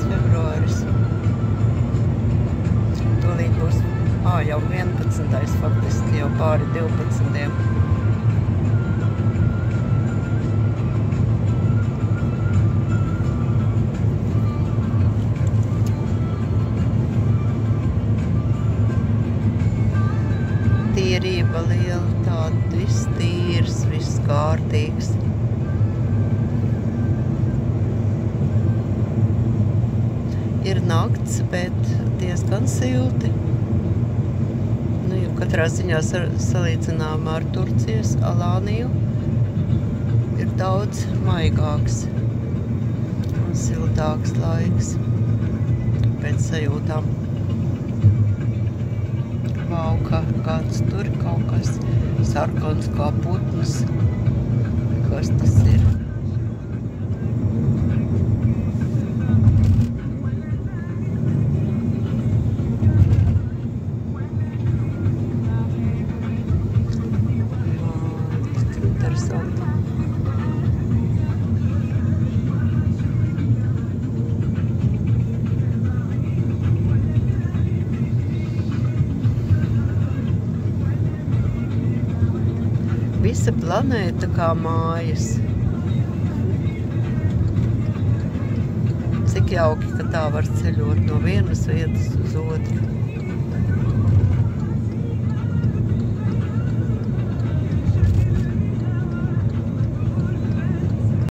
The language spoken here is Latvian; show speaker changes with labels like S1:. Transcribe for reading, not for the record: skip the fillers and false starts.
S1: februāris. Tūlīt būs jau 11. faktiski jau pāri 12. Tīrība liela, tāda viss tīrs, viss kārtīgs. Ir nakts, bet diezgan silti. Katrā ziņā salīdzinājumā ar Turcijas Alāniju ir daudz maigāks un siltāks laiks pēc sajūtām. Vau, kāds tur kaut kas sarkans kā putns. Kas tas ir? Interesanti. Visa planēta kā mājas. Cik jauki, ka tā var ceļot no vienas vietas uz otru.